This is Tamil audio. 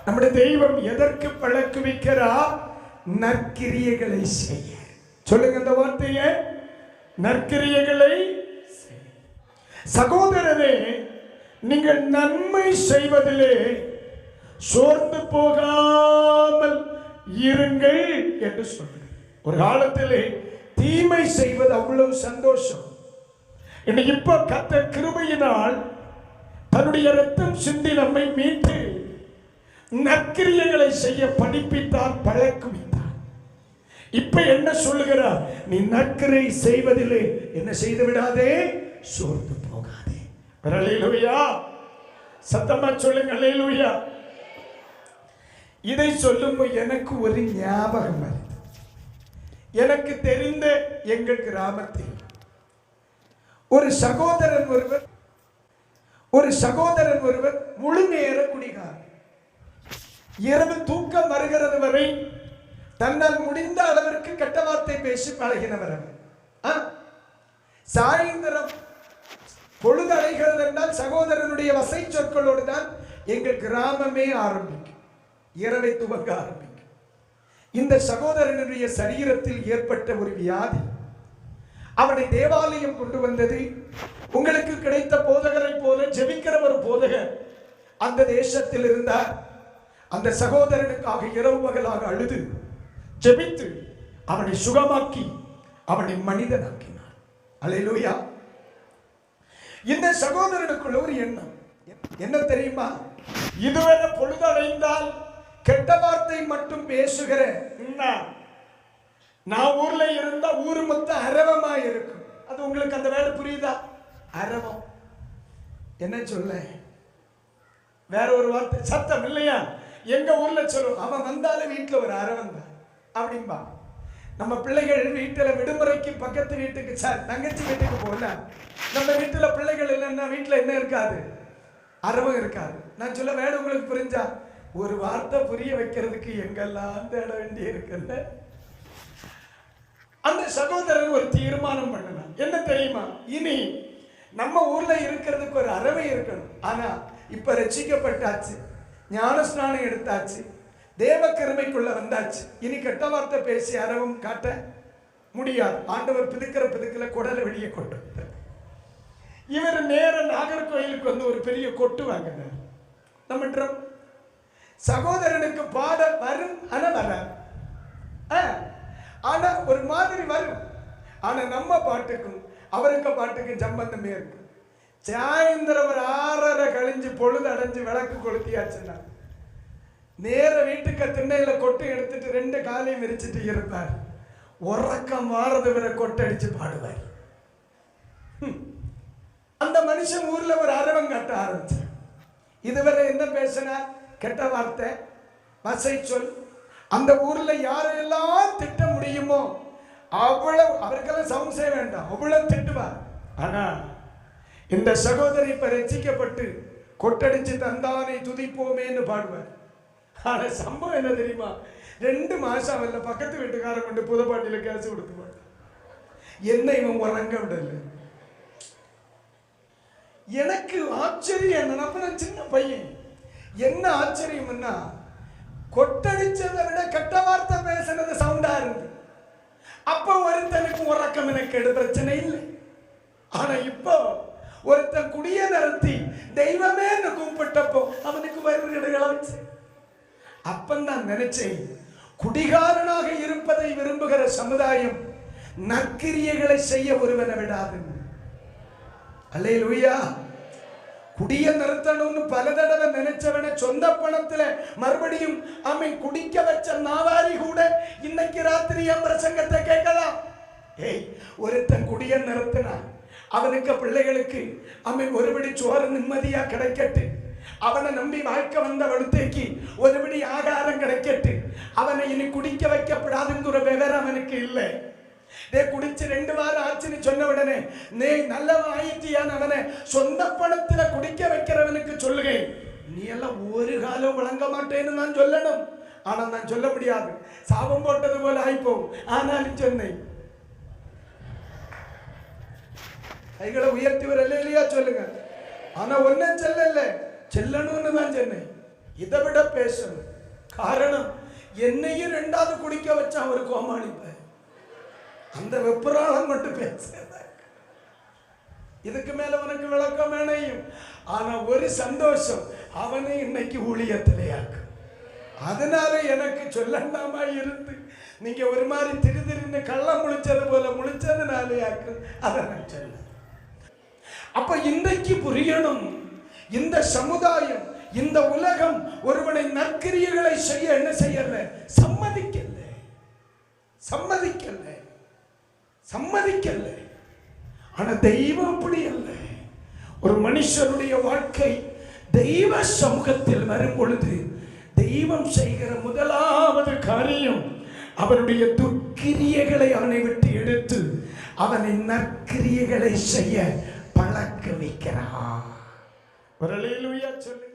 நம்முடைய தெய்வம் எதற்கு பழக்குவிக்கிறார்? நற்கிரியைகளை செய்ய. சொல்லுங்க அந்த வார்த்தையை, நற்கிரியைகளை. சகோதரரே, நீங்கள் நன்மை செய்வதிலே சோர்ந்து போகாமல் இருங்கள் என்று சொல்லுங்கள். ஒரு காலத்திலே தீமை செய்வது அவ்வளவு சந்தோஷம். இன்னைக்கு இப்ப கர்த்தர் கிருபையினால் தன்னுடைய ரத்தம் சிந்தி நம்மை மீட்டு நற்கிரியைகளை செய்ய படிப்பித்தார், பழக்குவித்தார். இப்ப என்ன சொல்லுகிறார்? நீ நற்கிரை செய்வதிலே என்ன செய்து விடாதே, சோர்ந்து போகாதே. அல்லேலூயா, சத்தமா சொல்லுங்க அல்லேலூயா. இதை சொல்லும்போது எனக்கு ஒரு ஞாபகம் வருது. எனக்கு தெரிந்த எங்கள் கிராமத்தில் ஒரு சகோதரன் ஒருவர் முழு நேர குடிகாரர். இரவு தூக்கம் வருகிறது வரை தன்னால் முடிந்த அளவிற்கு கெட்ட வார்த்தை பேசி பழகினவர். சாயந்தரம் பொழுது அடைகிறது என்றால் சகோதரனுடைய வசை சொற்களோடு தான் எங்கள் கிராமமே ஆரம்பிக்கும், இரவை துவங்க ஆரம்பிக்கும். இந்த சகோதரனுடைய சரீரத்தில் ஏற்பட்ட ஒரு வியாதி அவனை தேவாலயம் கொண்டு வந்தது. உங்களுக்கு கிடைத்த போதகரை போல ஜெபிக்கிற ஒரு போதகர் அந்த தேசத்தில் இருந்தார். அந்த சகோதரனுக்காக இரவு பகலாக அழுது ஜெபித்து அவனை சுகமாக்கி அவனை மனிதனாக்கினார். அல்லேலூயா. இந்த சகோதரனுக்குள்ள ஒரு எண்ணம் என்ன தெரியுமா? இதுவரை பொழுதடைந்தால் கெட்ட வார்த்தை மட்டும் பேசுகிற நான் ஊர்ல இருந்தா ஊரு மொத்தம் அரவமா இருக்கும். அது உங்களுக்கு அந்த வேலை புரியுதா? அரவம் என்ன சொல்ல, வேற ஒரு வார்த்தை சத்தம் இல்லையா? எங்க ஊர்ல சொல்லுவோம், அவன் வந்தாலும் வீட்டுல ஒரு அரவம் தான் அப்படின்பா. நம்ம பிள்ளைகள் வீட்டுல விடுமுறைக்கு பக்கத்து வீட்டுக்கு தங்கச்சி வீட்டுக்கு போல நம்ம வீட்டுல பிள்ளைகள் இல்லைன்னா வீட்டுல என்ன இருக்காது, அரவம் இருக்காது. நான் சொல்ல வேணும் உங்களுக்கு புரிஞ்சா? ஒரு வார்த்தை புரிய வைக்கிறதுக்கு எங்கெல்லாம் தேட வேண்டி இருக்குல்ல. அந்த சகோதரன் ஒரு தீர்மானம் பண்ணலாம். என்ன தெரியுமா? இனி நம்ம ஊர்ல இருக்கிறதுக்கு ஒரு அறவை இருக்கணும். ஆனா இப்ப ரட்சிக்கப்பட்டாச்சு, ஞானஸ்நானம் எடுத்தாச்சு, தேவ கருமைக்குள்ள வந்தாச்சு. இனி கெட்ட வார்த்தை பேசி அறவும் காட்ட முடியாது. ஆண்டவர் பிதுக்கிற குடலை வெளியே கொண்டு இவர் நேர நாகர்கோயிலுக்கு வந்து ஒரு பெரிய கொட்டு வாங்கினார். நம்ம சகோதரனுக்கு பாட வரும், ஆனா வராது. ஆனா ஒரு மாதிரி வரும். ஆனா நம்ம பாட்டுக்கும் அவருக்கு பாட்டுக்கும் சம்பந்தமே இருக்கு. சாயந்தரம் ஒரு 6:30 கழிஞ்சு பொழுது அடைஞ்சு விளக்கு கொளுத்தியாச்சுன்னா நேர வீட்டுக்கு திண்ணையில கொட்டு எடுத்துட்டு 2 காலையும் விரிச்சிட்டு இருப்பார். உறக்கம் வாரது வரை கொட்டடிச்சு பாடுவார். அந்த மனுஷன் ஊர்ல ஒரு அரவம் கட்ட ஆரம்பிச்சு. இதுவரை என்ன பேசினார்? கெட்ட வார்த்தை, வசை சொல். அந்த ஊர்ல யாரெல்லாம் திட்ட முடியுமோ அவ்வளவு, அவருக்கெல்லாம் சவுண்ட் செய்ய வேண்டாம், அவ்வளவு திட்டுவார். ஆனா இந்த சகோதரி இப்ப ரசிக்கப்பட்டு கொட்டடிச்சு தந்தானை துதிப்போமேன்னு பாடுவார். ஆனா சம்பவம் என்ன தெரியுமா? 2 மாசம் அவல்ல பக்கத்து வீட்டுக்கார கொண்டு புதுப்பாட்டியில கேஸ் கொடுத்துவார். என்ன இவன் உறங்க விடல. எனக்கு ஆச்சரியம், நான் சின்ன பையன், என்ன ஆச்சரியம்னா கொட்டடிச்சதை விட கெட்ட வார்த்தை பேசுனது சவுண்டா இருந்து. அப்ப ஒருத்தனுக்கு உறக்கம் எனக்கு பிரச்சனை இல்லை. ஆனா இப்போ ஒருத்தன் குடிய நிறுத்தி தெய்வமே கூப்பிட்டப்போ அவனுக்கு வருகிறது. அப்பந்தான் நினைச்சேன், குடிகாரனாக இருப்பதை விரும்புகிற சமுதாயம் நற்கிரியைகளை செய்ய ஒருவனை விடாது. அல்லேலூயா. குடிய நிறுத்தணும்னு பல தடவை நினைச்சவன சொந்த பணத்துல மறுபடியும் அவன் குடிக்க வச்ச நாவாரி கூட இன்னைக்கு ராத்திரி என் பிரசங்கத்தை கேட்கலாம். ஒருத்தன் குடிய நிறுத்தினான், அவனுக்கு பிள்ளைகளுக்கு அவன் ஒருபடி சோறு நிம்மதியா கிடைக்கட்டு, அவனை நம்பி வாழ்க்கை வந்த வலுத்தைக்கு ஒருபடி ஆகாரம் கிடைக்கட்டு, அவனை இனி குடிக்க வைக்கப்படாதுங்கிற விவரம் அவனுக்கு இல்லை. குடிச்சு 2 வாரம் ஆச்சுன்னு சொன்ன உடனே நீ நல்லவன் ஆயிட்டியான அவனை சொந்த பணத்துல குடிக்க வைக்கிறவனுக்கு சொல்லுங்க, நீ எல்லாம் ஒரு காலம் விளங்க மாட்டேன்னு நான் சொல்லணும். ஆனா நான் சொல்ல முடியாது, சாபம் போட்டது போல ஆயிப்போம். ஆனாலும் சொன்னேன், கைகளை உயர்த்தி வரல இல்லையா சொல்லுங்க. ஆனா ஒன்னும் செல்லல, செல்லணும்னு தான் சொன்னேன். இதை விட பேசணும். காரணம், என்னையும் 2வது குடிக்க வச்சான் ஒரு கோமாளிப்ப. அந்த வெப்புராளம் கொண்டு பேச இதுக்கு மேல உனக்கு விளக்கம் வேணையும். ஆனா ஒரு சந்தோஷம், அவனை இன்னைக்கு ஊழியத்திலேயாக்கு. அதனால எனக்கு சொல்லண்டாமா இருந்து நீங்க ஒரு மாதிரி திரு கள்ளம் முழிச்சது போல முழிச்சதுனாலேயாக்கு அதை நான் சொல்ல. அப்ப இன்றைக்கு புரியணும், இந்த சமுதாயம், இந்த உலகம் ஒருவனை நற்கிரியைகளை செய்ய என்ன செய்யல? சம்மதிக்கல, சம்மதிக்கல, சம்மதிக்கல. ஆனா தெய்வம் அப்படி அல்ல. ஒரு மனுஷனுடைய வாழ்க்கை தெய்வ சமூகத்தில் வரும் பொழுது தெய்வம் செய்கிற முதலாவது காரியம் அவனுடைய துர்க்கிரியைகளை அவனை விட்டு எடுத்து அவனை நற்கிரியைகளை செய்ய பழக்க வைக்கிறார். ஒரு அல்லேலூயா சொல்லு.